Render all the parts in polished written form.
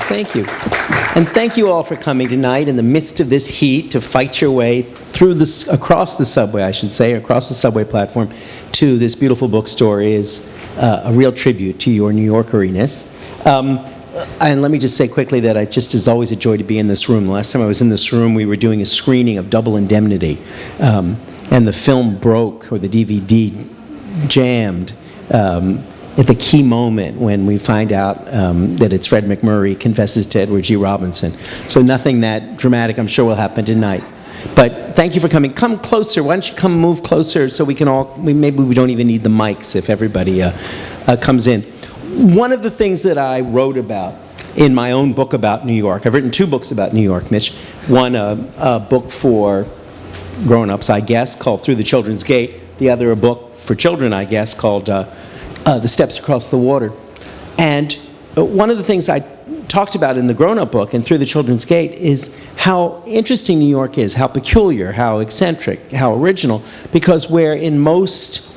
Thank you. And thank you all for coming tonight in the midst of this heat to fight your way through this, across the subway, I should say, across the subway platform to this beautiful bookstore is a real tribute to your New Yorkeriness. And let me just say quickly that it just is always a joy to be in this room. The last time I was in this room, we were doing a screening of Double Indemnity, and the film broke, or the DVD jammed, at the key moment when we find out that it's Fred McMurray confesses to Edward G. Robinson. So nothing that dramatic, I'm sure, will happen tonight. But thank you for coming. Come closer. Why don't you come move closer so we can all, maybe we don't even need the mics if everybody comes in. One of the things that I wrote about in my own book about New York, I've written 2 books about New York, Mitch. One, a book for grown-ups, I guess, called Through the Children's Gate. The other, a book for children, I guess, called The Steps Across the Water. And one of the things I talked about in the grown-up book and Through the Children's Gate is how interesting New York is, how peculiar, how eccentric, how original, because where in most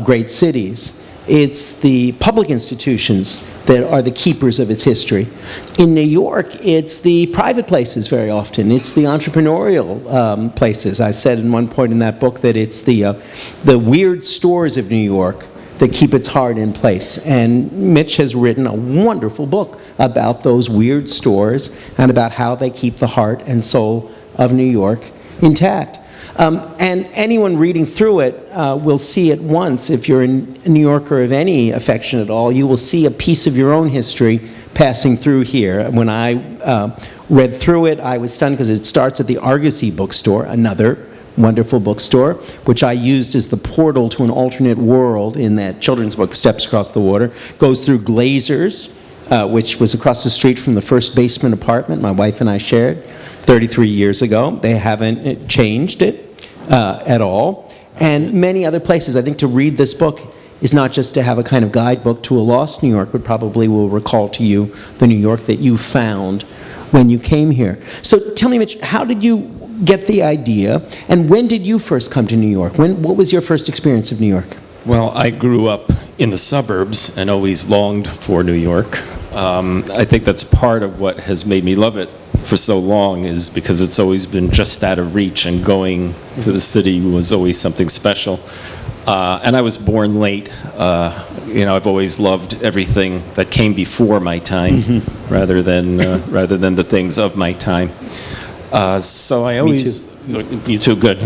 great cities, it's the public institutions that are the keepers of its history. In New York, it's the private places very often. It's the entrepreneurial places. I said in one point in that book that it's the weird stores of New York that keep its heart in place. And Mitch has written a wonderful book about those weird stores and about how they keep the heart and soul of New York intact. And anyone reading through it will see at once, if you're a New Yorker of any affection at all, you will see a piece of your own history passing through here. When I read through it, I was stunned because it starts at the Argosy bookstore, another wonderful bookstore, which I used as the portal to an alternate world in that children's book, Steps Across the Water. Goes through Glazer's, which was across the street from the first basement apartment my wife and I shared 33 years ago. They haven't changed it at all. And many other places. I think to read this book is not just to have a kind of guidebook to a lost New York, but probably will recall to you the New York that you found when you came here. So tell me, Mitch, how did you get the idea, and when did you first come to New York? What was your first experience of New York? Well, I grew up in the suburbs and always longed for New York. I think that's part of what has made me love it for so long, is because it's always been just out of reach, and going to the city was always something special. And I was born late. I've always loved everything that came before my time, rather than the things of my time. So I always, you too, good.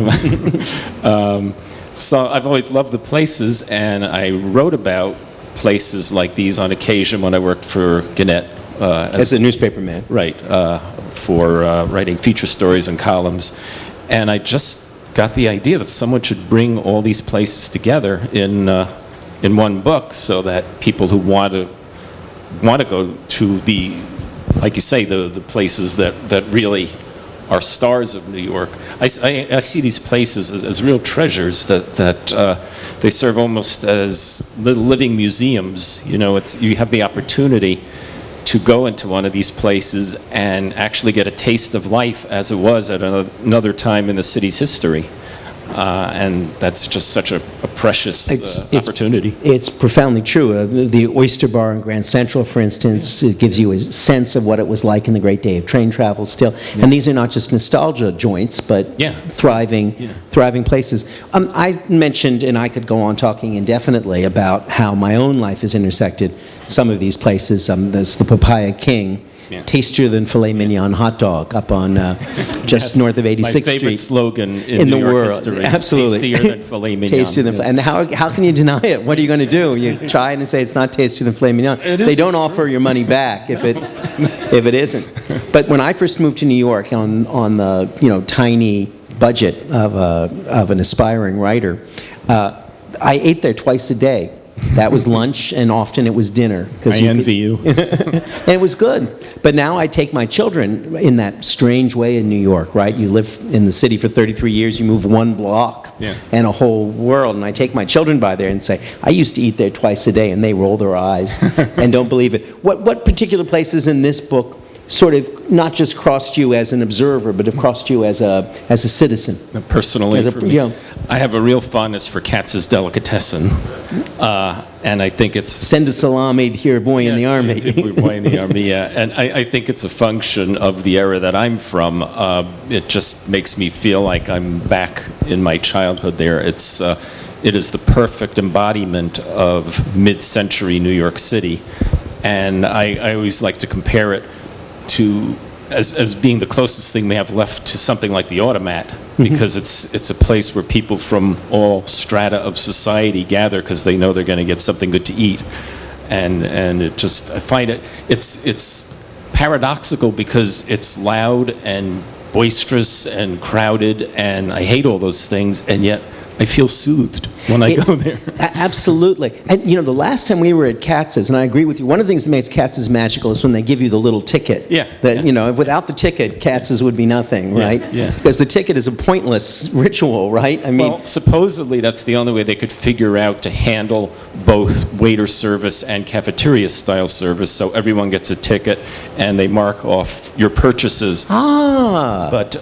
So I've always loved the places, and I wrote about places like these on occasion when I worked for Gannett. As a newspaper man. Right, for writing feature stories and columns. And I just got the idea that someone should bring all these places together in one book, so that people who want to go to the, like you say, the places that really are stars of New York. I see these places as real treasures that they serve almost as little living museums. You have the opportunity to go into one of these places and actually get a taste of life as it was at another time in the city's history. And that's just such a precious opportunity. It's profoundly true. The Oyster Bar in Grand Central, for instance, it gives you a sense of what it was like in the great day of train travel still. Yeah. And these are not just nostalgia joints, but thriving places. I mentioned, and I could go on talking indefinitely about how my own life has intersected some of these places. There's the Papaya King. Yeah. Tastier than filet mignon hot dog up on just north of 86th Street. My favorite slogan in New the York world. History. Absolutely. Tastier than filet mignon. Tastier than, and how can you deny it? What are you going to do? You try it and say it's not tastier than filet mignon. They don't offer your money back if it isn't. But when I first moved to New York on the tiny budget of an aspiring writer, I ate there twice a day. That was lunch, and often it was dinner. I envy you. And it was good. But now I take my children in that strange way in New York, right? You live in the city for 33 years, you move one block and a whole world. And I take my children by there and say, I used to eat there twice a day, and they roll their eyes and don't believe it. What particular places in this book sort of not just crossed you as an observer, but have crossed you as a citizen? Personally, for me, yeah. I have a real fondness for Katz's Delicatessen, and I think it's... Send a salami to your boy in the army. Boy in the army, yeah. And I think it's a function of the era that I'm from. It just makes me feel like I'm back in my childhood there. It is the perfect embodiment of mid-century New York City. And I always like to compare it to as being the closest thing we have left to something like the Automat, because it's a place where people from all strata of society gather because they know they're going to get something good to eat. And it just, I find it's paradoxical because it's loud and boisterous and crowded, and I hate all those things, and yet I feel soothed when I go there. Absolutely. And, the last time we were at Katz's, and I agree with you, one of the things that makes Katz's magical is when they give you the little ticket. Yeah. That, without the ticket, Katz's would be nothing, right? Yeah. Because the ticket is a pointless ritual, right? I mean, Well, supposedly that's the only way they could figure out to handle both waiter service and cafeteria-style service, so everyone gets a ticket, and they mark off your purchases. But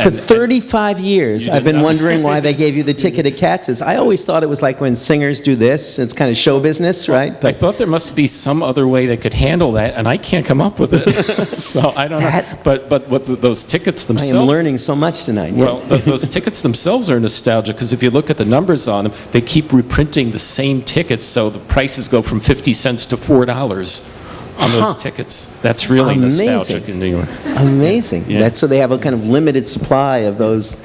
for 35 years, I've been wondering why they gave you the ticket at Katz's. I always thought it was like when singers do this. It's kind of show business, right? I thought there must be some other way they could handle that, and I can't come up with it. So I don't know. But what's those tickets I themselves? am learning so much tonight. Well, those tickets themselves are nostalgic because if you look at the numbers on them, they keep reprinting the same tickets, so the prices go from 50 cents to $4 on those tickets. That's really nostalgic in New York. Amazing. Yeah. So they have a kind of limited supply of those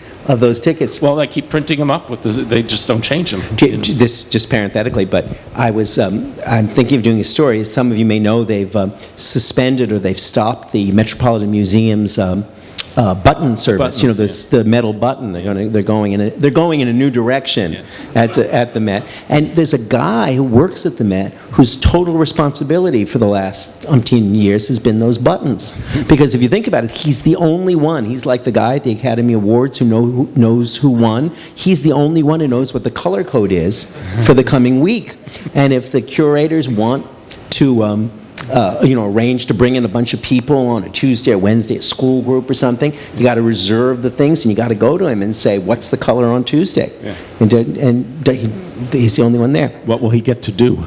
tickets. Well, they keep printing them up they just don't change them. This just parenthetically, but I'm thinking of doing a story. As some of you may know, they've suspended or they've stopped the Metropolitan Museum's button service. Buttons, the metal button. They're going in a new direction at the Met. And there's a guy who works at the Met whose total responsibility for the last umpteen years has been those buttons. Because if you think about it, he's the only one. He's like the guy at the Academy Awards who knows who won. He's the only one who knows what the color code is for the coming week. And if the curators want to arrange to bring in a bunch of people on a Tuesday or Wednesday, a school group or something, you got to reserve the things, and you got to go to him and say, what's the color on Tuesday? Yeah. And he's the only one there. What will he get to do?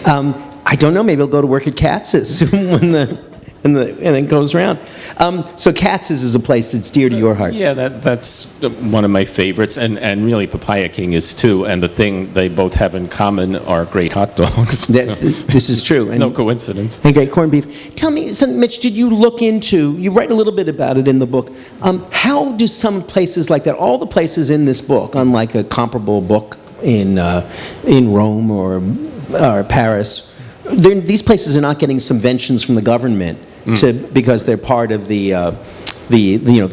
I don't know. Maybe he'll go to work at Katz's when it goes around. So Katz's is a place that's dear to your heart. Yeah, that's one of my favorites, and really Papaya King is too. And the thing they both have in common are great hot dogs. This is true. It's no coincidence. And great corned beef. Tell me, Mitch, did you look into, you write a little bit about it in the book, how do some places like that, all the places in this book, unlike a comparable book in Rome or Paris, these places are not getting subventions from the government because they're part of the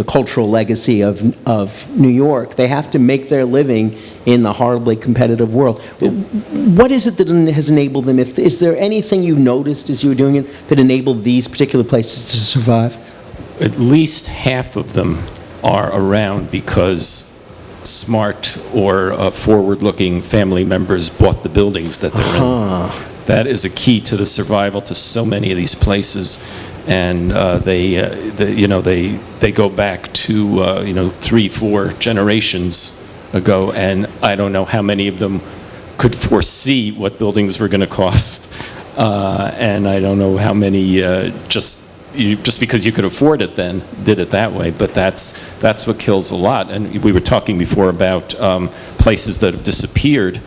cultural legacy of New York. They have to make their living in the horribly competitive world. What is it that has enabled them? Is there anything you noticed as you were doing it that enabled these particular places to survive? At least half of them are around because smart or forward-looking family members bought the buildings that they're in. That is a key to the survival to so many of these places, and they go back to 3-4 generations ago, and I don't know how many of them could foresee what buildings were going to cost, and I don't know how many just because you could afford it then did it that way. But that's what kills a lot. And we were talking before about places that have disappeared.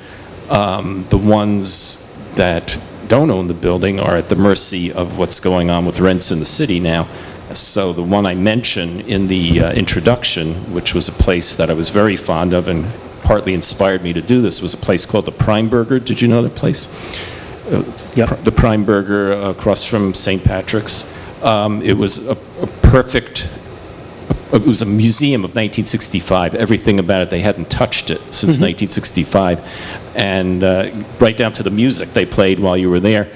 The ones that don't own the building are at the mercy of what's going on with rents in the city now. So the one I mentioned in the introduction, which was a place that I was very fond of and partly inspired me to do this, was a place called the Prime Burger. Did you know that place? Yep. The Prime Burger across from St. Patrick's. It was a perfect... It was a museum of 1965. Everything about it, they hadn't touched it since 1965. And right down to the music they played while you were there.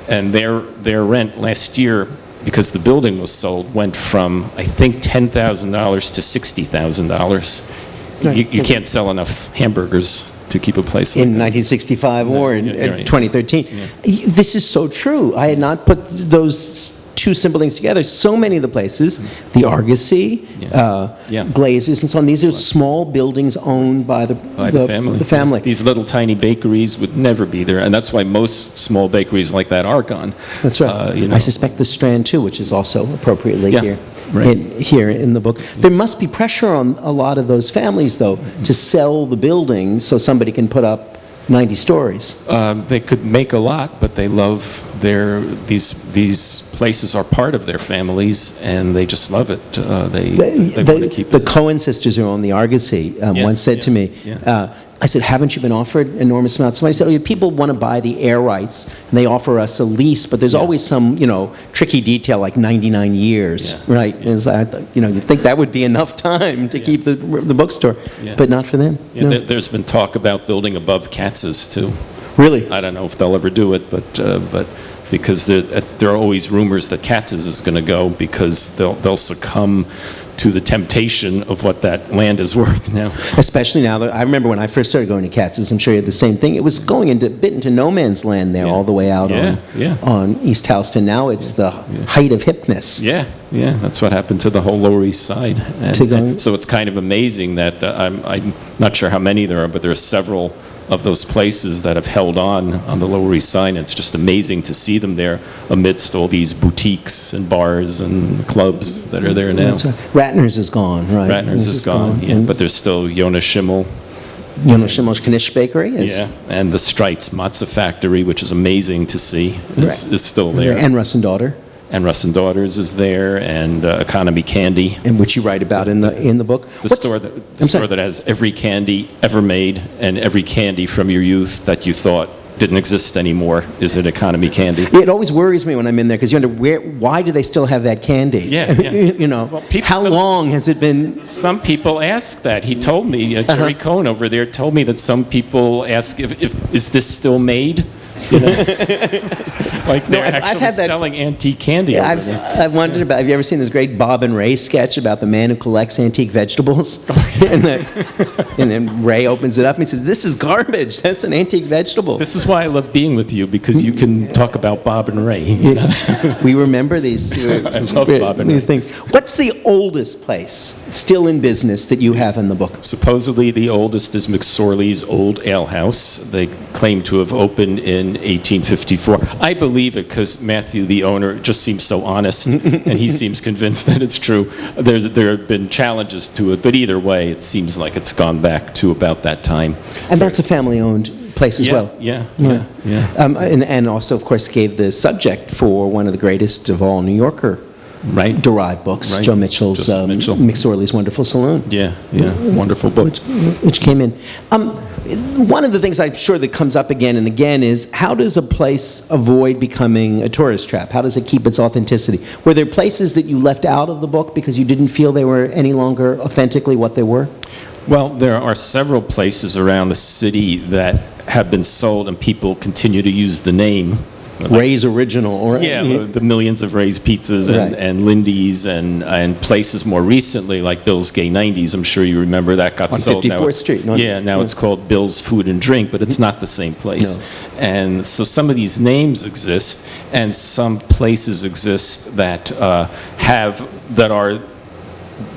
And their rent last year, because the building was sold, went from, I think, $10,000 to $60,000. You can't sell enough hamburgers to keep a place like in 1965 or in 2013. Yeah. This is so true. I had not put those two simple things together. So many of the places, the Argosy, Glazers, and so on. These are small buildings owned by the family. The family. These little tiny bakeries would never be there, and that's why most small bakeries like that are gone. That's right. You know. I suspect the Strand too, which is also appropriately here. Right. Here in the book. There must be pressure on a lot of those families, though, to sell the building so somebody can put up 90 stories. They could make a lot, but they love these places are part of their families, and they just love it. They want to keep the it. Cohen sisters who own the Argosy once said to me, I said, haven't you been offered enormous amounts? Somebody said, oh, people want to buy the air rights, and they offer us a lease, but there's always some, tricky detail like 99 years, right? And it's like, you'd think that would be enough time to keep the bookstore, but not for them. Yeah, No. there's been talk about building above Katz's, too. Really? I don't know if they'll ever do it, but because there are always rumors that Katz's is going to go because they'll succumb to the temptation of what that land is worth now. Especially now that I remember when I first started going to Katz's, I'm sure you had the same thing. It was going a bit into no man's land there, all the way out on East Houston. Now it's the height of hipness. Yeah, that's what happened to the whole Lower East Side. And so it's kind of amazing that I'm not sure how many there are, but there are several of those places that have held on the Lower East Side. And it's just amazing to see them there amidst all these boutiques and bars and clubs that are there now. That's right. Ratner's is gone, right? Ratner's is gone, but there's still Jonas Schimmel. Jonas Schimmel's Knish Bakery is... Yeah, and the Streit's Matzah Factory, which is amazing to see, is still there. And Russ and Daughter. And Russ and Daughters is there, and Economy Candy. And which you write about in the book. The store that has every candy ever made and every candy from your youth that you thought didn't exist anymore is at Economy Candy. It always worries me when I'm in there because you wonder why do they still have that candy? Yeah. Well, how long has it been? Some people ask that. He told me, Jerry Cohen over there told me that some people ask if is this still made? Like they're actually selling antique candy. I've wondered about. Have you ever seen this great Bob and Ray sketch about the man who collects antique vegetables? and then Ray opens it up and he says, "This is garbage. That's an antique vegetable." This is why I love being with you because you can talk about Bob and Ray. We remember these. I love Bob and these things. What's the oldest place still in business that you have in the book? Supposedly the oldest is McSorley's Old Ale House. They claim to have opened in 1854. I believe it because Matthew, the owner, just seems so honest, and he seems convinced that it's true. There have been challenges to it, but either way, it seems like it's gone back to about that time. And that's a family-owned place as well. Yeah. And also, of course, gave the subject for one of the greatest of all New Yorker derived books, Joe Mitchell's McSorley's Wonderful Saloon. Yeah, wonderful book. Which came in. One of the things I'm sure that comes up again and again is how does a place avoid becoming a tourist trap? How does it keep its authenticity? Were there places that you left out of the book because you didn't feel they were any longer authentically what they were? Well, there are several places around the city that have been sold and people continue to use the name. Ray's Original. Right? Yeah, the millions of Ray's Pizzas and Lindy's and places more recently like Bill's Gay 90s. I'm sure you remember that got sold. On 54th Street. Now it's called Bill's Food and Drink, but it's not the same place. No. And so some of these names exist, and some places exist that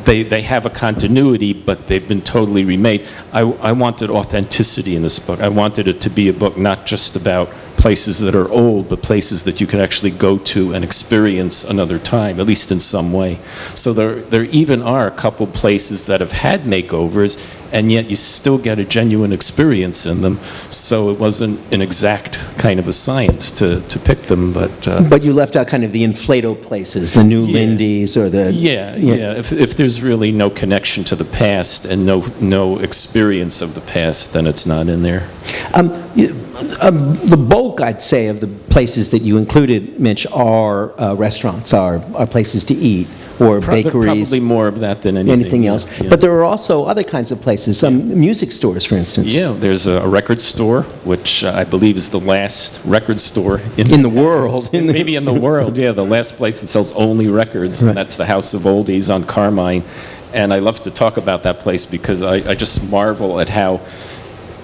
they have a continuity, but they've been totally remade. I wanted authenticity in this book. I wanted it to be a book not just about places that are old, but places that you can actually go to and experience another time, at least in some way. So there even are a couple places that have had makeovers, and yet you still get a genuine experience in them. So it wasn't an exact kind of a science to pick them, but you left out kind of the inflato places, the new Lindy's or the... If there's really no connection to the past and no experience of the past, then it's not in there. The bulk, I'd say, of the places that you included, Mitch, are restaurants, are places to eat, or bakeries. Probably more of that than anything else. Yeah. But there are also other kinds of places, music stores, for instance. Yeah, there's a record store, which I believe is the last record store in the world. Maybe in the world, yeah, the last place that sells only records, and that's the House of Oldies on Carmine. And I love to talk about that place because I just marvel at how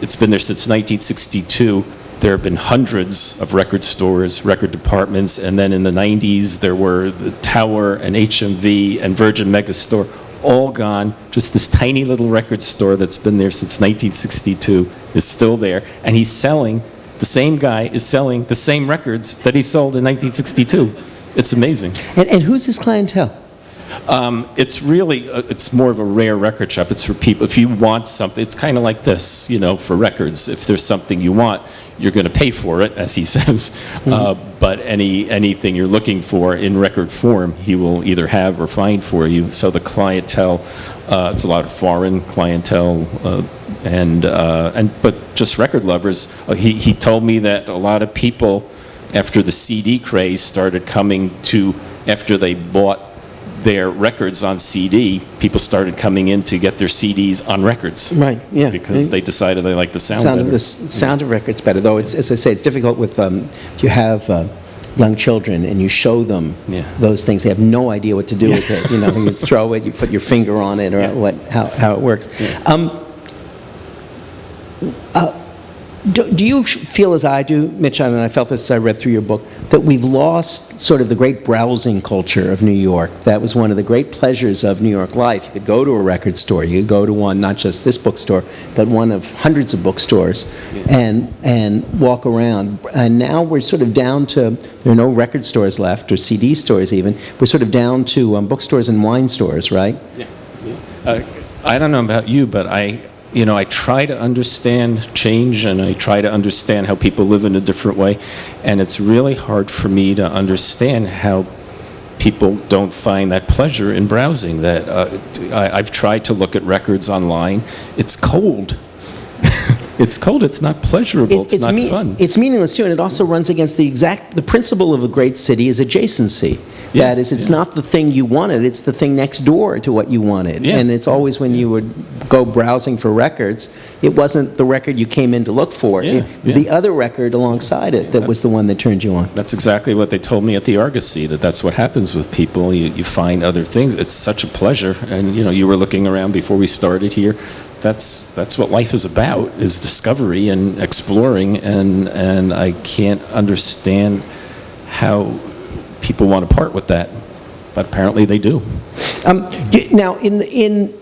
it's been there since 1962. there have been hundreds of record stores, record departments, and then in the 90s there were the Tower and HMV and Virgin Megastore, all gone. Just this tiny little record store that's been there since 1962 is still there, and the same guy is selling the same records that he sold in 1962. It's amazing. And who's this clientele? It's really, it's more of a rare record shop. It's for people, if you want something, it's kind of like this, for records. If there's something you want, you're going to pay for it, as he says. But anything you're looking for in record form, he will either have or find for you. So the clientele, it's a lot of foreign clientele, but just record lovers. He told me that a lot of people, after the CD craze started coming to, after they bought their records on CD, people started coming in to get their CDs on records. Right, yeah. Because they decided they liked the sound better. The sound of records better, though, it's, as I say, it's difficult with, you have young children and you show them those things, they have no idea what to do with it. You throw it, you put your finger on it, or how it works. Yeah. Do you feel as I do, Mitch, and I felt this as I read through your book, that we've lost sort of the great browsing culture of New York? That was one of the great pleasures of New York life. You could go to a record store, you could go to one, not just this bookstore, but one of hundreds of bookstores, and walk around. And now we're sort of down to, there are no record stores left, or CD stores even. We're sort of down to bookstores and wine stores, right? Yeah. I don't know about you, but I try to understand change, and I try to understand how people live in a different way, and it's really hard for me to understand how people don't find that pleasure in browsing. That I've tried to look at records online. It's cold. It's cold. It's not pleasurable. It's not fun. It's meaningless too, and it also runs against the principle of a great city is adjacency. That is, it's not the thing you wanted, it's the thing next door to what you wanted. And it's always when you would go browsing for records, it wasn't the record you came in to look for. It was the other record alongside it that was the one that turned you on. That's exactly what they told me at the Argosy, that's what happens with people. You find other things. It's such a pleasure. And you were looking around before we started here. That's what life is about, is discovery and exploring, and I can't understand how people want to part with that, but apparently they do. Now, in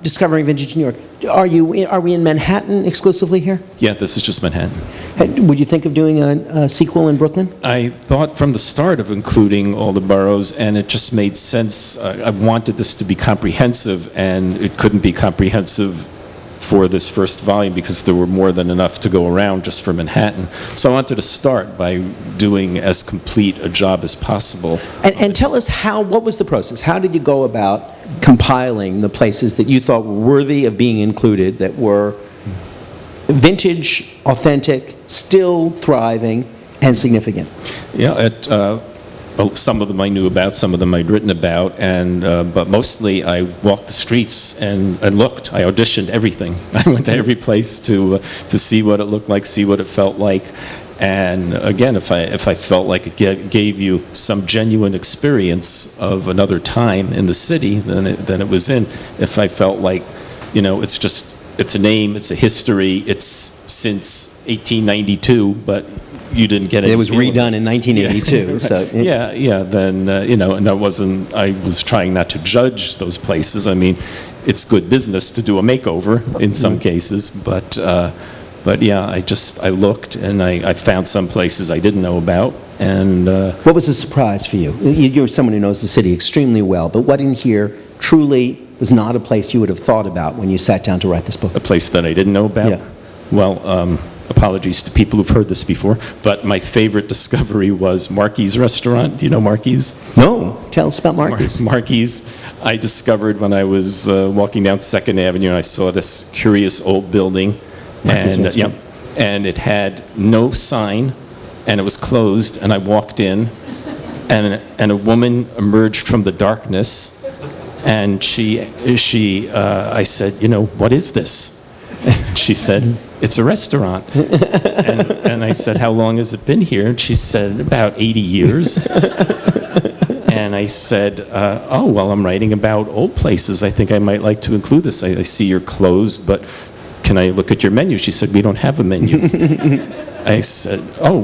discovering vintage New York, are we in Manhattan exclusively here? Yeah, this is just Manhattan. Would you think of doing a sequel in Brooklyn? I thought from the start of including all the boroughs, and it just made sense. I wanted this to be comprehensive, and it couldn't be comprehensive for this first volume because there were more than enough to go around just for Manhattan. So I wanted to start by doing as complete a job as possible. And tell us what was the process? How did you go about compiling the places that you thought were worthy of being included, that were vintage, authentic, still thriving, and significant? Yeah, some of them I knew about, some of them I'd written about, but mostly I walked the streets and looked. I auditioned everything. I went to every place to see what it looked like, see what it felt like. And again, if I felt like it gave you some genuine experience of another time in the city, then it was in. If I felt like, it's a name, it's a history, it's since 1892, but you didn't get it. It was redone in 1982. So then and I was trying not to judge those places. I mean, it's good business to do a makeover in some cases, but yeah, I looked and I found some places I didn't know about. And what was a surprise for you? You're someone who knows the city extremely well, but what in here truly was not a place you would have thought about when you sat down to write this book? A place that I didn't know about? Yeah. Well, apologies to people who've heard this before, but my favorite discovery was Marky's restaurant. Do you know Marky's? No. Tell us about Marky's. Marky's, I discovered when I was walking down 2nd Avenue, and I saw this curious old building. And it had no sign, and it was closed, and I walked in, and a woman emerged from the darkness, and I said, what is this? She said, it's a restaurant. And I said, how long has it been here? And she said, about 80 years. And I said, I'm writing about old places. I think I might like to include this. I see you're closed, but can I look at your menu? She said, we don't have a menu. I said, oh,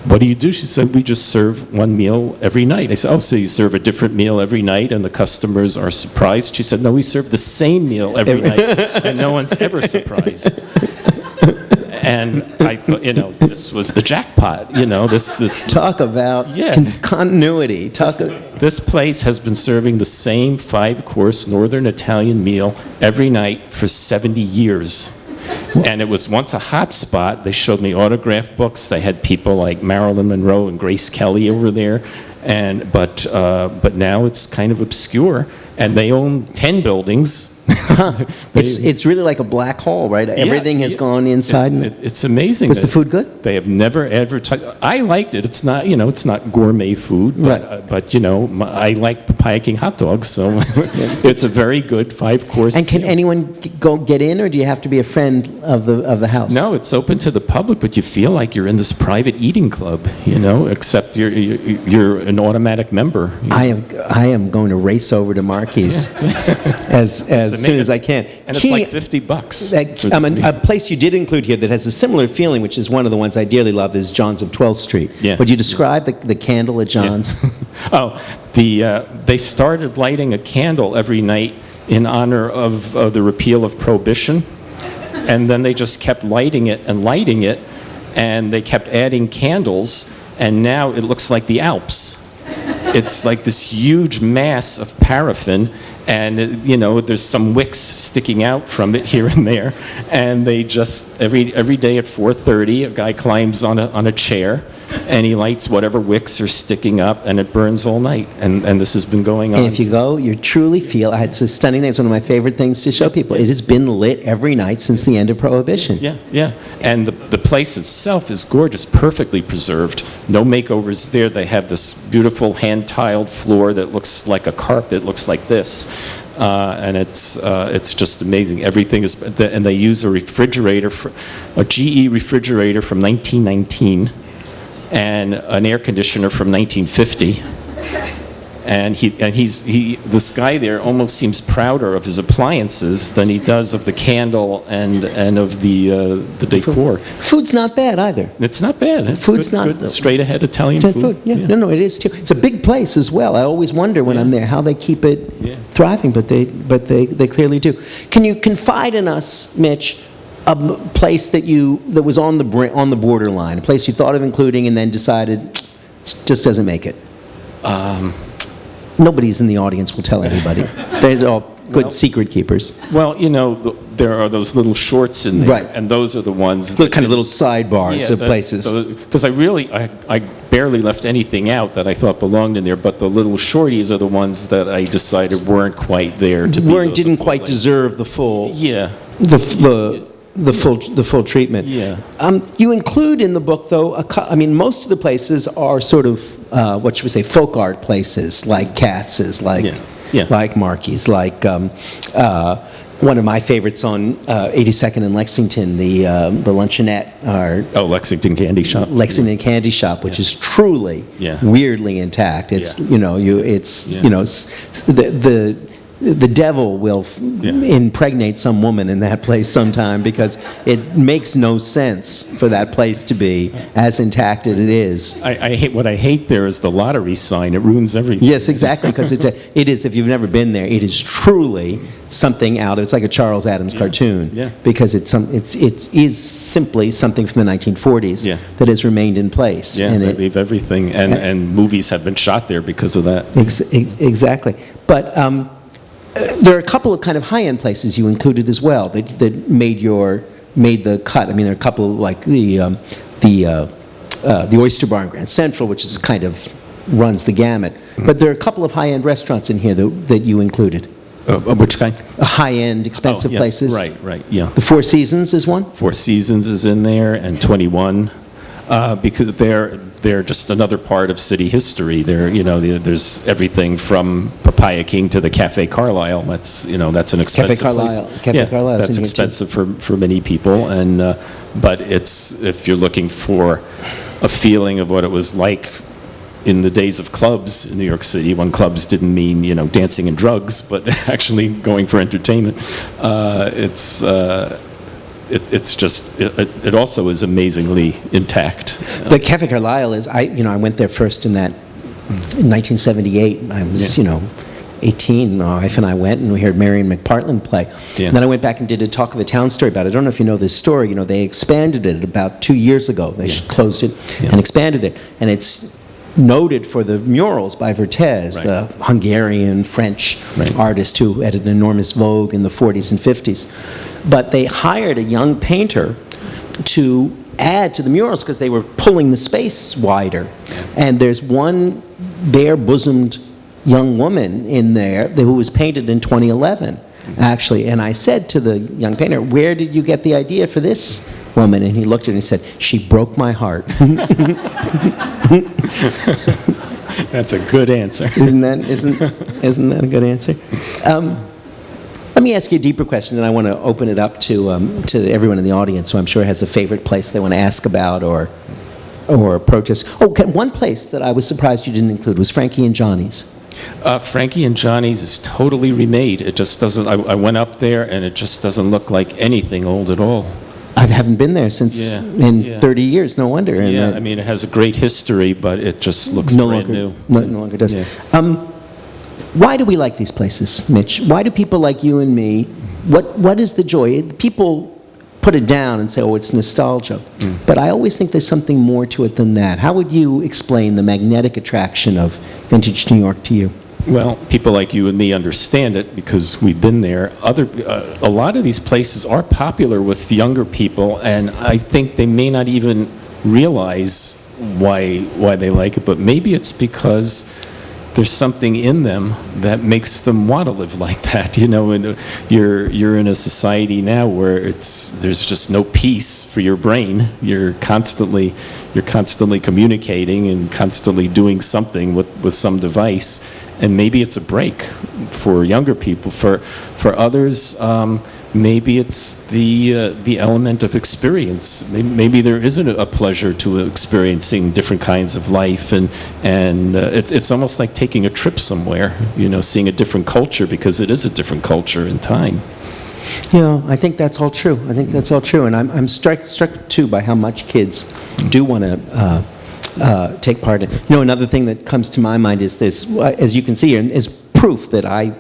what do you do? She said, we just serve one meal every night. I said, oh, so you serve a different meal every night and the customers are surprised? She said, no, we serve the same meal every night and no one's ever surprised. And I thought, this was the jackpot, this Talk about continuity. This place has been serving the same 5-course Northern Italian meal every night for 70 years. And it was once a hot spot. They showed me autographed books. They had people like Marilyn Monroe and Grace Kelly over there. But now it's kind of obscure. And they own 10 buildings. It's really like a black hole, right? Everything has gone inside. It's amazing. Was the food good? They have never advertised. I liked it. It's not, it's not gourmet food, but, I like Papaya King hot dogs, so it's a very good 5-course. And can anyone go get in, or do you have to be a friend of the house? No, it's open to the public, but you feel like you're in this private eating club, except you're an automatic member. I am going to race over to Marky's as soon as I can. And it's like $50. A place you did include here that has a similar feeling, which is one of the ones I dearly love, is John's of 12th Street. Yeah. Would you describe the candle at John's? Yeah. They started lighting a candle every night in honor of the repeal of Prohibition, and then they just kept lighting it, and they kept adding candles, and now it looks like the Alps. It's like this huge mass of paraffin, and there's some wicks sticking out from it here and there, and they just every day at 4:30 a guy climbs on a chair and he lights whatever wicks are sticking up, and it burns all night, and this has been going on. And if you go, you truly feel, it's a stunning thing. It's one of my favorite things to show people. It has been lit every night since the end of Prohibition. Yeah. And the place itself is gorgeous, perfectly preserved. No makeovers there. They have this beautiful hand-tiled floor that looks like a carpet, looks like this. And it's just amazing. Everything is, and they use a refrigerator, a GE refrigerator from 1919, and an air conditioner from 1950. And this guy there almost seems prouder of his appliances than he does of the candle and of the decor. Food's not bad either. It's not bad. It's Food's good, straight ahead Italian food. Yeah. No, it is too. It's a big place as well. I always wonder when I'm there how they keep it thriving, but they clearly do. Can you confide in us, Mitch, a place that was on the borderline, a place you thought of including and then decided it just doesn't make it? Nobody's in the audience will tell anybody. They're all good secret keepers. Well, there are those little shorts in there, right, and those are the ones. Kind of little sidebars of places. Because I barely left anything out that I thought belonged in there, but the little shorties are the ones that I decided weren't quite there to be. Didn't quite deserve the full. Yeah. The full treatment. Yeah. You include in the book, though, most of the places are sort of, what should we say, folk art places, like Katz's, like Marky's, like one of my favorites on 82nd and Lexington, the Luncheonette. Lexington Candy Shop. Lexington Candy Shop, which is truly weirdly intact. It's the devil will impregnate some woman in that place sometime, because it makes no sense for that place to be as intact as it is. What I hate there is the lottery sign. It ruins everything. Yes, exactly, because it is, if you've never been there, it is truly something out of, it's like a Charles Addams cartoon, because it is simply something from the 1940s that has remained in place. Yeah, and they leave everything, and movies have been shot there because of that. Exactly. But there are a couple of kind of high-end places you included as well that made the cut. There are a couple like the Oyster Bar in Grand Central, which is kind of runs the gamut. Mm-hmm. But there are a couple of high-end restaurants in here that you included. Which kind? High-end, expensive places. Right, yeah. The Four Seasons is one? Four Seasons is in there, and 21, because they're just another part of city history. There's everything from Papaya King to the Caffe Carlisle. That's an expensive place. Caffe Carlisle. That's expensive for many people, but if you're looking for a feeling of what it was like in the days of clubs in New York City, when clubs didn't mean dancing and drugs, but actually going for entertainment, it's just, it also is amazingly intact. But Caffe Carlyle is, I went there first in 1978. I was, 18. My wife and I went, and we heard Marion McPartland play. Yeah. And then I went back and did a Talk of the Town story about it. I don't know if you know this story. They expanded it about 2 years ago. They closed it and expanded it. And it's noted for the murals by Vertès, Right. the Hungarian, French artist who had an enormous vogue in the 40s and 50s. But they hired a young painter to add to the murals because they were pulling the space wider. And there's one bare-bosomed young woman in there who was painted in 2011, actually. And I said to the young painter, "Where did you get the idea for this woman?" And he looked at it and he said, "She broke my heart." That's a good answer. Isn't that a good answer? Let me ask you a deeper question, and I want to open it up to everyone in the audience, who I'm sure has a favorite place they want to ask about or protest. One place that I was surprised you didn't include was Frankie and Johnny's. Frankie and Johnny's is totally remade. It just doesn't, I went up there and it just doesn't look like anything old at all. I haven't been there since 30 years, no wonder. Yeah, I mean, it has a great history, but it just looks brand new. No longer does. Yeah. Why do we like these places, Mitch? Why do people like you and me, what is the joy? People put it down and say, oh, it's nostalgia. But I always think there's something more to it than that. How would you explain the magnetic attraction of vintage New York to you? Well, people like you and me understand it because we've been there. A lot of these places are popular with younger people, and I think they may not even realize why they like it, but maybe it's because there's something in them that makes them want to live like that. And you're in a society now where there's just no peace for your brain. You're constantly communicating and constantly doing something with some device. And maybe it's a break for younger people. For others, maybe it's the element of experience. Maybe there isn't a pleasure to experiencing different kinds of life, and it's almost like taking a trip somewhere. Seeing a different culture, because it is a different culture in time. I think that's all true. And I'm struck too by how much kids do want to take part in. Another thing that comes to my mind is this, as you can see here, is proof that I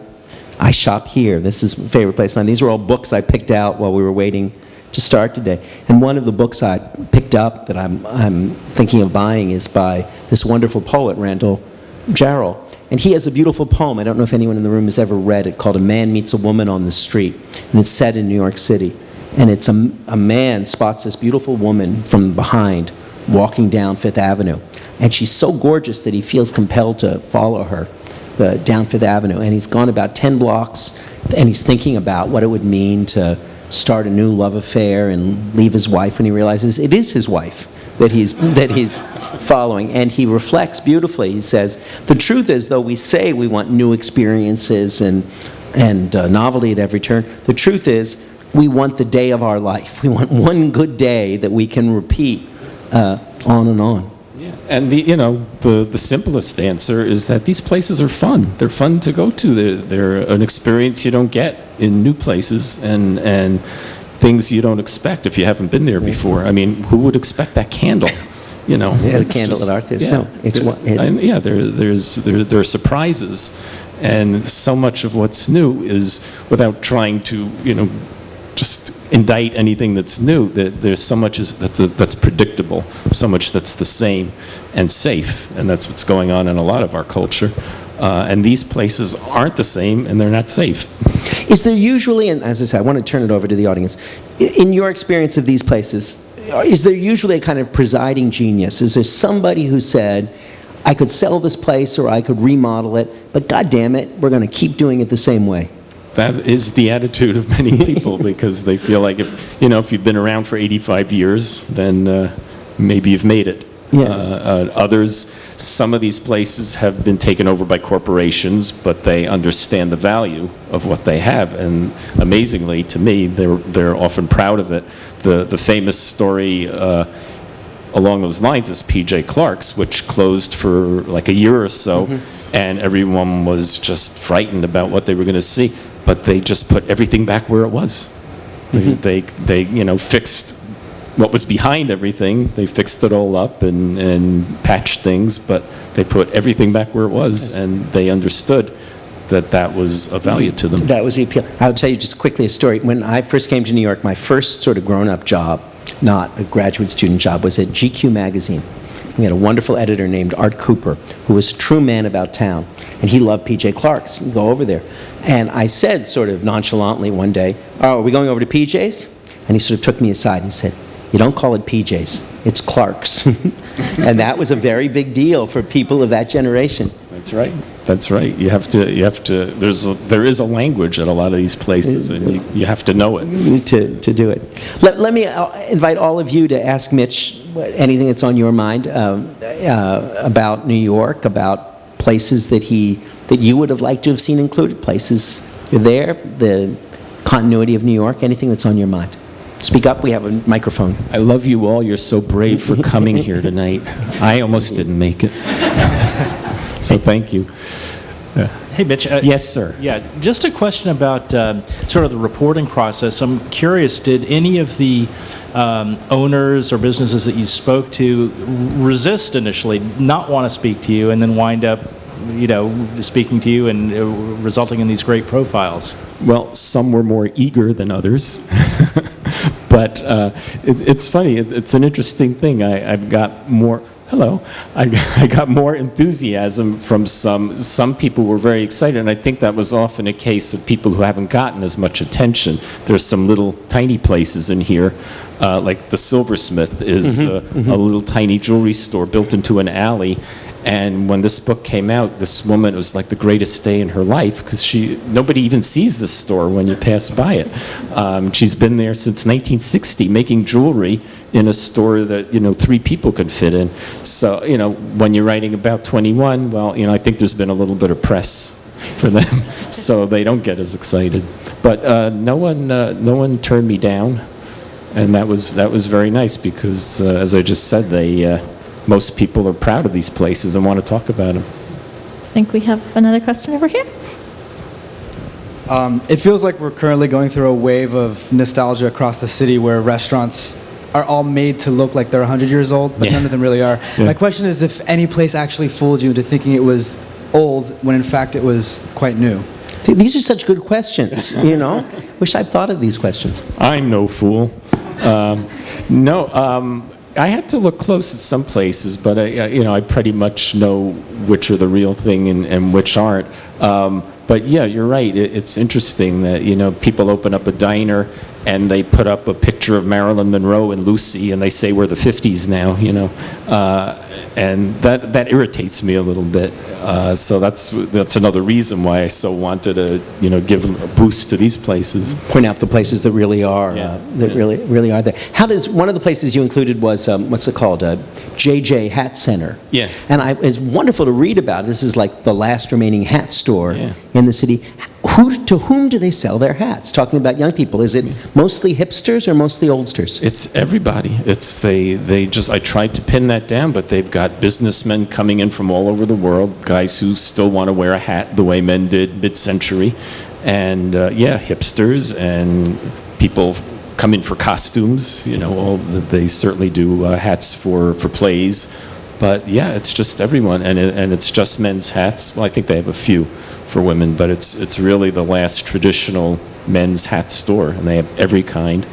shop here. This is my favorite place. And these are all books I picked out while we were waiting to start today. And one of the books I picked up that I'm thinking of buying is by this wonderful poet, Randall Jarrell. And he has a beautiful poem. I don't know if anyone in the room has ever read it, called A Man Meets a Woman on the Street. And it's set in New York City. And it's a man spots this beautiful woman from behind walking down Fifth Avenue. And she's so gorgeous that he feels compelled to follow her down Fifth Avenue. And he's gone about 10 blocks, and he's thinking about what it would mean to start a new love affair and leave his wife, when he realizes it is his wife that he's following. And he reflects beautifully. He says, the truth is, though we say we want new experiences and novelty at every turn, the truth is we want the day of our life. We want one good day that we can repeat on and on. Yeah. And the simplest answer is that these places are fun. They're fun to go to. They're an experience you don't get in new places, and things you don't expect if you haven't been there before. I mean, who would expect that candle? The candle at art. There are surprises, and so much of what's new is, without trying to just indict anything that's new, that there's so much that's predictable, so much that's the same and safe, and that's what's going on in a lot of our culture. And these places aren't the same, and they're not safe. Is there usually, and as I said, I want to turn it over to the audience, in your experience of these places, is there usually a kind of presiding genius? Is there somebody who said, I could sell this place or I could remodel it, but God damn it, we're going to keep doing it the same way? That is the attitude of many people, because they feel like if you've been around for 85 years, then maybe you've made it. Others, some of these places have been taken over by corporations, but they understand the value of what they have, and amazingly to me, they're often proud of it. The famous story along those lines is P.J. Clark's, which closed for like a year or so, and everyone was just frightened about what they were going to see. But they just put everything back where it was. They fixed what was behind everything. They fixed it all up and patched things, but they put everything back where it was, and they understood that was of value to them. That was the appeal. I'll tell you just quickly a story. When I first came to New York, my first sort of grown-up job, not a graduate student job, was at GQ magazine. We had a wonderful editor named Art Cooper, who was a true man about town, and he loved P.J. Clark's. He'd go over there. And I said sort of nonchalantly one day, "Oh, are we going over to PJ's?" And he sort of took me aside and he said, "You don't call it PJ's, it's Clark's." And that was a very big deal for people of that generation. That's right. That's right. You have to. There is a language at a lot of these places, and you have to know it to do it. Let me invite all of you to ask Mitch anything that's on your mind about New York, about places that you would have liked to have seen included, places there, the continuity of New York, anything that's on your mind. Speak up. We have a microphone. I love you all. You're so brave for coming here tonight. I almost didn't make it. So thank you. Hey, Mitch. Yes, sir. Yeah, just a question about sort of the reporting process. I'm curious, did any of the owners or businesses that you spoke to resist initially, not want to speak to you, and then wind up, speaking to you and resulting in these great profiles? Well, some were more eager than others. But it's funny. It's an interesting thing. I've got more... Hello. I got more enthusiasm from some people were very excited, and I think that was often a case of people who haven't gotten as much attention. There's some little tiny places in here, like the Silversmith is a little tiny jewelry store built into an alley. And when this book came out, this woman, it was like the greatest day in her life because nobody even sees this store when you pass by it. She's been there since 1960 making jewelry in a store that, 3 people could fit in. So, when you're writing about 21, well, I think there's been a little bit of press for them, so they don't get as excited. But no one turned me down, and that was very nice because, as I just said, most people are proud of these places and want to talk about them. I think we have another question over here. It feels like we're currently going through a wave of nostalgia across the city where restaurants are all made to look like they're 100 years old, but none of them really are. Yeah. My question is if any place actually fooled you into thinking it was old when in fact it was quite new. These are such good questions, Wish I'd thought of these questions. I'm no fool. I had to look close at some places, but I pretty much know which are the real thing and which aren't. But yeah, you're right. It's interesting that people open up a diner and they put up a picture of Marilyn Monroe and Lucy, and they say we're the 50s now. And that irritates me a little bit. So that's another reason why I so wanted to give a boost to these places. Point out the places that really are that really are there. One of the places you included was what's it called? JJ Hat Center. Yeah. And it's wonderful to read about. This is like the last remaining hat store Yeah. in the city. To whom do they sell their hats? Talking about young people, is it mostly hipsters or mostly oldsters? It's everybody. I tried to pin that down, but they've got businessmen coming in from all over the world, guys who still want to wear a hat the way men did mid-century, and hipsters and people come in for costumes. They certainly do hats for plays, but yeah, it's just everyone, and it's just men's hats. Well, I think they have a few for women, but it's really the last traditional men's hat store, and they have every kind,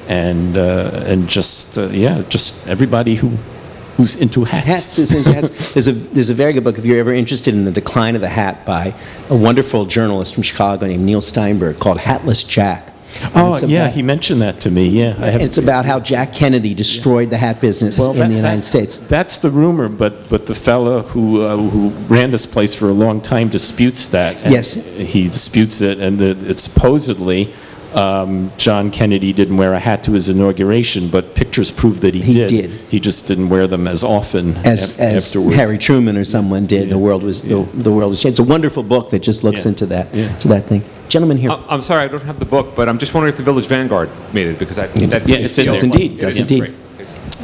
and just everybody who's into hats. Hats is into hats. There's a very good book, if you're ever interested in the decline of the hat, by a wonderful journalist from Chicago named Neil Steinberg, called Hatless Jack. Oh, yeah, he mentioned that to me, yeah. It's about how Jack Kennedy destroyed the hat business in the United States. That's the rumor, but the fellow who ran this place for a long time disputes that. And Yes. he disputes it, and it's supposedly John Kennedy didn't wear a hat to his inauguration, but pictures prove that he did. He just didn't wear them as often As afterwards. Harry Truman or someone did. The world was changed. It's a wonderful book that just looks into that thing. Gentleman here. I'm sorry, I don't have the book, but I'm just wondering if the Village Vanguard made it, because it's in there. Does indeed. Great.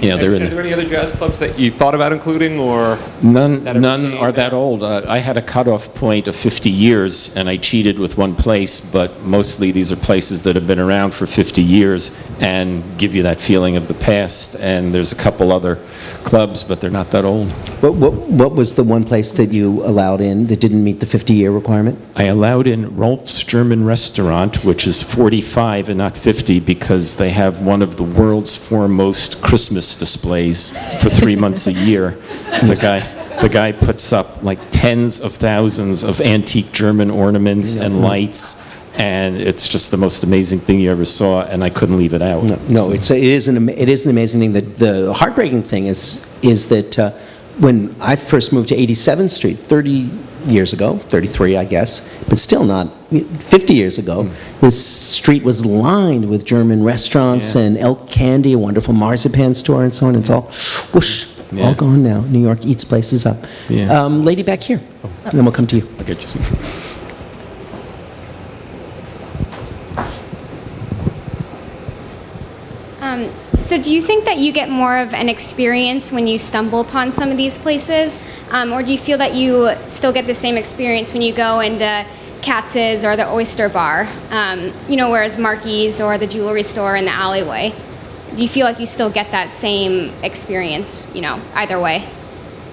Yeah, they're Are in. there any other jazz clubs that you thought about including, or None, that have none retained are that old. I had a cutoff point of 50 years, and I cheated with one place, but mostly these are places that have been around for 50 years and give you that feeling of the past. And there's a couple other clubs, but they're not that old. What was the one place that you allowed in that didn't meet the 50-year requirement? I allowed in Rolf's German Restaurant, which is 45 and not 50, because they have one of the world's foremost Christmas displays for 3 months a year. The guy puts up like tens of thousands of antique German ornaments and lights, and it's just the most amazing thing you ever saw, and I couldn't leave it out. No, it is an amazing thing. The heartbreaking thing is that when I first moved to 87th Street 30 years ago, 33 I guess, but still not 50 years ago, this street was lined with German restaurants and Elk Candy, a wonderful marzipan store and so on. It's all whoosh, all gone now. New York eats places up. Yeah. Lady back here, and then we'll come to you. I'll get you some. So do you think that you get more of an experience when you stumble upon some of these places? Or do you feel that you still get the same experience when you go into Katz's or the Oyster Bar? Whereas Marky's or the jewelry store in the alleyway. Do you feel like you still get that same experience, either way?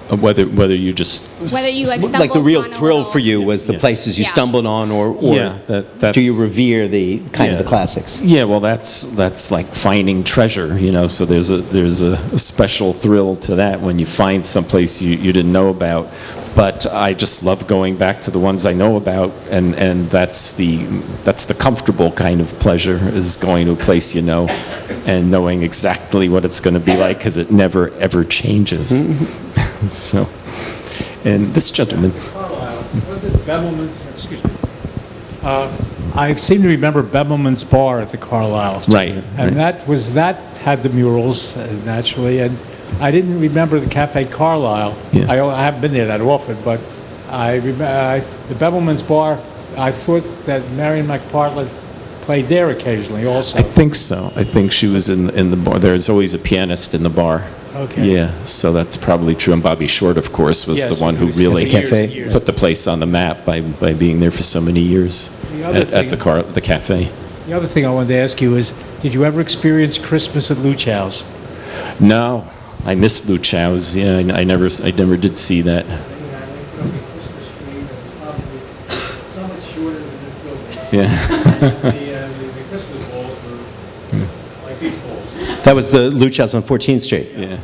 Whether you just... Whether you stumble Like the real upon a thrill little- for you was the places you Yeah. stumbled on, or Yeah, that's- do you revere the kind of Yeah. the classics? Yeah, well, that's like finding treasure, so there's a special thrill to that when you find someplace you didn't know about. But I just love going back to the ones I know about, and that's the comfortable kind of pleasure, is going to a place you know and knowing exactly what it's going to be like, because it never ever changes. So, and this gentleman. Carlisle, was it Bevelman's, excuse me. I seem to remember Bevelman's Bar at the Carlisle. Right, And right. that had the murals, naturally, and I didn't remember the Caffe Carlisle. Yeah. I haven't been there that often, but the Bevelman's Bar, I thought that Marion McPartland played there occasionally also. I think so. I think she was in the bar. There's always a pianist in the bar. Okay. Yeah, so that's probably true. And Bobby Short, of course, was Yes, the one he who was really at the Cafe. Years. put the place on the map by being there for so many years The other at thing- the cafe. The other thing I wanted to ask you is, did you ever experience Christmas at Luchow's? No, I missed Luchow's. Yeah, I never did see that. Yeah. That was the Luchas on 14th Street. Yeah.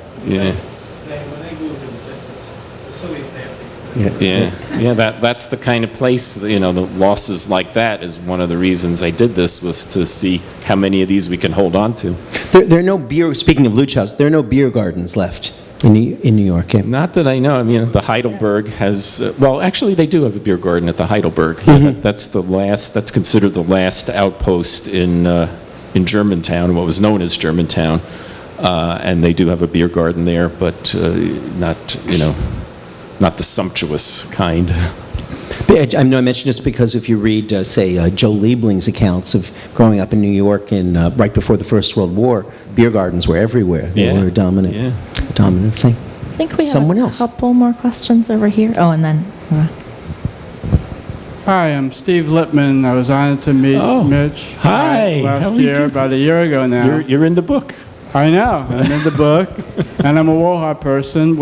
Yeah, that's the kind of place, the losses like that is one of the reasons I did this, was to see how many of these we can hold on to. There are no beer, speaking of Luchas, there are no beer gardens left in New York. Yeah. Not that I know. I mean, the Heidelberg has, well, actually they do have a beer garden at the Heidelberg. Yeah, that's considered the last outpost in Germantown, what was known as Germantown. And they do have a beer garden there, but not the sumptuous kind. I know I mentioned this because if you read, say, Joe Liebling's accounts of growing up in New York and right before the First World War, beer gardens were everywhere. They were a dominant thing. I think we have Someone a else. couple more questions over here. Oh, and then... Hi, I'm Steve Lippman. I was honored to meet Mitch Hi, how last are you year, doing? about a year ago now. You're in the book. I know. I'm in the book, and I'm a Woha person,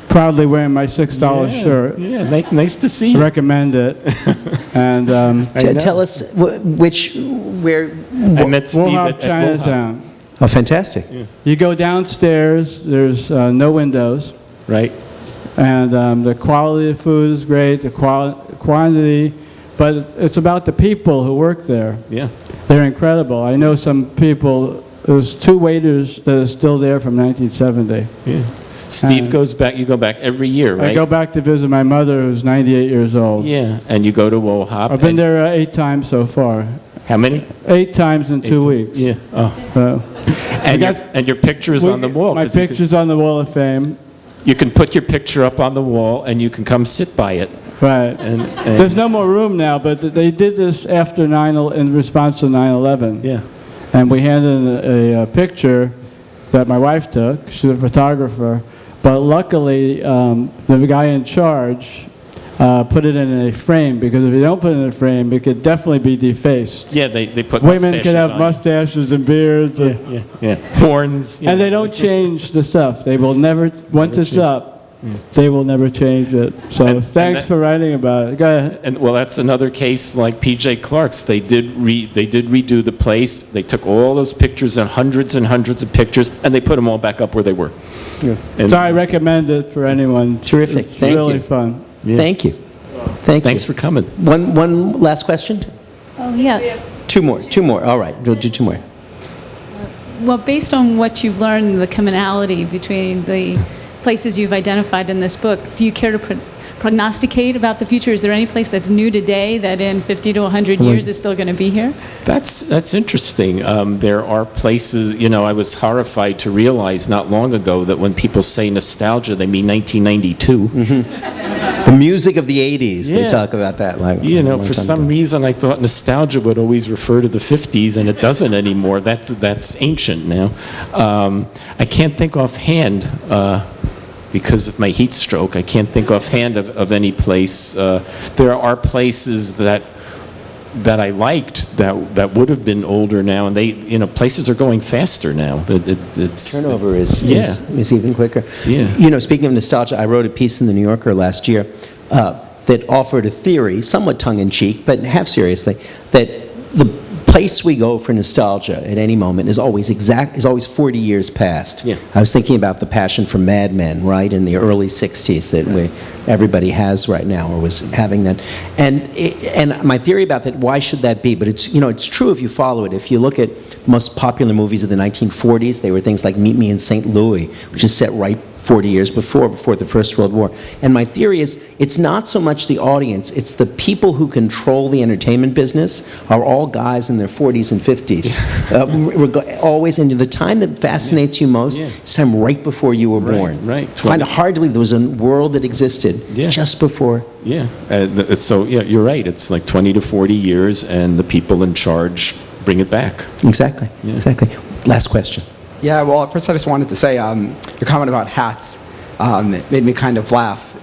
proudly wearing my $6 shirt. Yeah, nice to see I you. recommend it. And Tell us where... I met Steve Woha at Chinatown. Oh, fantastic. You go downstairs. There's no windows, Right? and the quality of food is great. The quantity, but it's about the people who work there. Yeah. They're incredible. I know some people. There's 2 waiters that are still there from 1970. Yeah. Steve goes back. You go back every year, right? I go back to visit my mother, who's 98 years old. Yeah, and you go to Wohop. I've been there 8 times so far. How many? 8 times in 2 weeks. Yeah. Oh. So, And your picture is on the wall. My 'cause you can- picture's on the Wall of Fame. You can put your picture up on the wall, and you can come sit by it. Right. And There's no more room now, but they did this after in response to 9/11. Yeah. And we handed a picture that my wife took. She's a photographer. But luckily, the guy in charge put it in a frame, because if you don't put it in a frame, it could definitely be defaced. Yeah, they put Women mustaches could have on. mustaches and beards. Yeah. Horns. And they don't change the stuff. They will never, once it's up, they will never change it. So And thanks that- for writing about it. Go ahead. And well, that's another case like P.J. Clark's. They did redo the place. They took all those pictures and hundreds of pictures, and they put them all back up where they were. And So I recommend it for anyone. Terrific. It's Thank really you. fun. Thank you. Thank Thanks you. for coming. One last question? Oh, yeah. Two more. All right, we'll do two more. Well, based on what you've learned, the commonality between the places you've identified in this book, do you care to prognosticate about the future? Is there any place that's new today that in 50 to 100 years is still going to be here? That's interesting. There are places, I was horrified to realize not long ago that when people say nostalgia, they mean 1992. The music of the 80s, they Yeah. talk about that. For some reason, I thought nostalgia would always refer to the 50s, and it doesn't anymore. That's ancient now. I can't think offhand, because of my heat stroke, I can't think offhand of any place. There are places that I liked that would have been older now, and places are going faster now. It's Turnover is even quicker. Yeah. Speaking of nostalgia, I wrote a piece in the New Yorker last year that offered a theory, somewhat tongue-in-cheek, but half seriously, that the place we go for nostalgia at any moment is always 40 years past. Yeah. I was thinking about the passion for Mad Men, right, in the early 60s that everybody has right now, or was having that. And my theory about that, why should that be? But it's true if you follow it. If you look at most popular movies of the 1940s, they were things like Meet Me in St. Louis, which is set right 40 years before the First World War. And my theory is, it's not so much the audience, it's the people who control the entertainment business are all guys in their 40s and 50s. Always, and the time that fascinates you most is time right before you were born. Right. Kind of hard to believe there was a world that existed just before. Yeah. So you're right. It's like 20 to 40 years, and the people in charge bring it back. Exactly. Last question. Yeah, well, first I just wanted to say, your comment about hats made me kind of laugh.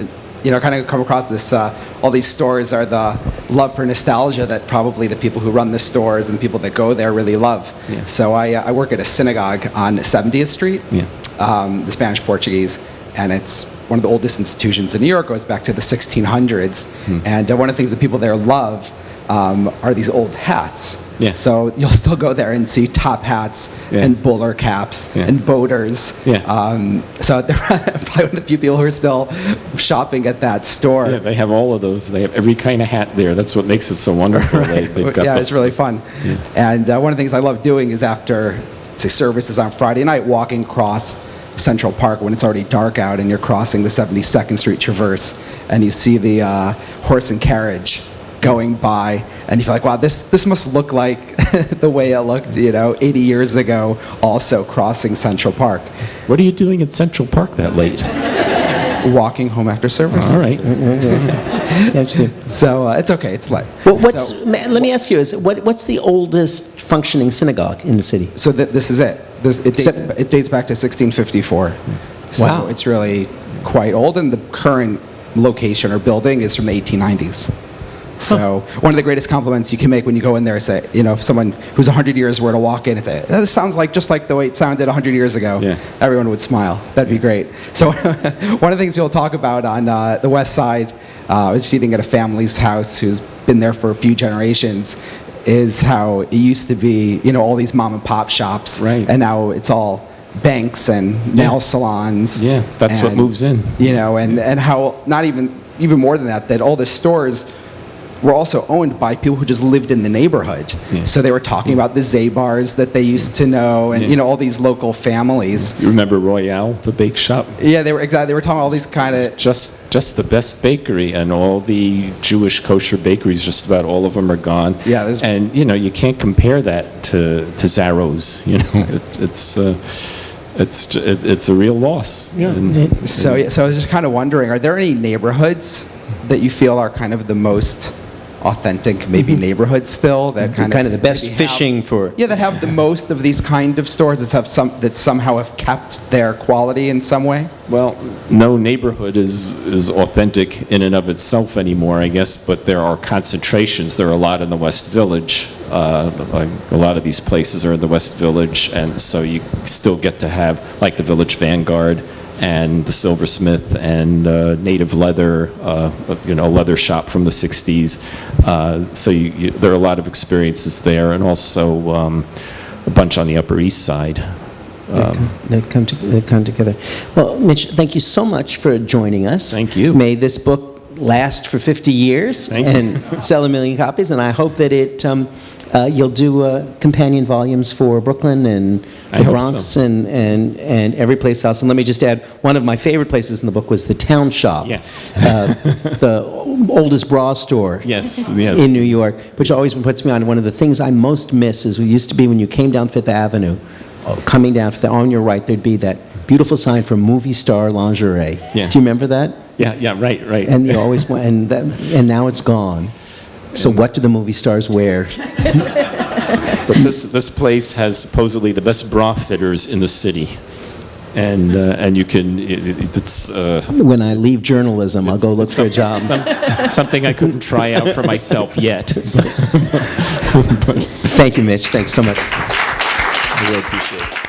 Kind of come across this, all these stores are the love for nostalgia that probably the people who run the stores and the people that go there really love. Yeah. So I work at a synagogue on 70th Street, the Spanish Portuguese, and it's one of the oldest institutions in New York, goes back to the 1600s. And one of the things that people there love are these old hats. Yeah. So you'll still go there and see top hats and bowler caps and boaters. Yeah. So they're probably one of the few people who are still shopping at that store. Yeah, they have all of those. They have every kind of hat there. That's what makes it so wonderful. Right. They've got It's really fun. Yeah. And one of the things I love doing is after, say, services on Friday night, walking across Central Park when it's already dark out and you're crossing the 72nd Street Traverse and you see the horse and carriage going by, and you feel like, wow, this must look like the way it looked, 80 years ago, also crossing Central Park. What are you doing at Central Park that late? Walking home after service. All right. So it's okay, it's late. Well, let me ask you, what's the oldest functioning synagogue in the city? So this is it. It dates back to 1654. So Wow. it's really quite old, and the current location or building is from the 1890s. So one of the greatest compliments you can make when you go in there is say, if someone who's 100 years were to walk in and say, this sounds like just like the way it sounded 100 years ago, everyone would smile. That'd be great. So one of the things we'll talk about on the West Side, I was eating at a family's house who's been there for a few generations, is how it used to be, all these mom and pop shops, and now it's all banks and nail salons. Yeah, that's what moves in. And how not even more than that all the stores were also owned by people who just lived in the neighborhood. Yeah. So they were talking about the Zabars that they used to know, and all these local families. You remember Royale, the bake shop? Yeah, they were talking about all these kind of just the best bakery, and all the Jewish kosher bakeries. Just about all of them are gone. Yeah, and you can't compare that to Zaro's. It's a real loss. Yeah. So I was just kind of wondering, are there any neighborhoods that you feel are kind of the most authentic, maybe neighborhoods still that Kind of the best maybe have- fishing for... Yeah, that have the most of these kind of stores that somehow have kept their quality in some way. Well, no neighborhood is authentic in and of itself anymore, I guess, but there are concentrations. There are a lot in the West Village. Like a lot of these places are in the West Village, and so you still get to have, like the Village Vanguard and the Silversmith and Native Leather, leather shop from the 60s. So there are a lot of experiences there, and also a bunch on the Upper East Side. They come together. Well, Mitch, thank you so much for joining us. Thank you. May this book last for 50 years and sell 1 million copies, and I hope that you'll do companion volumes for Brooklyn and I the hope Bronx so. and every place else. And let me just add, one of my favorite places in the book was the Town Shop. Yes. The oldest bra store. Yes. In New York, which always puts me on. One of the things I most miss is we used to be when you came down Fifth Avenue, coming down on your right, there'd be that beautiful sign for Movie Star Lingerie. Yeah. Do you remember that? Yeah, right. And you always and now it's gone. So what do the movie stars wear? But this place has supposedly the best bra fitters in the city, and you can it's When I leave journalism, I'll go look for a job. something I couldn't try out for myself yet. Thank you, Mitch. Thanks so much. I really appreciate it.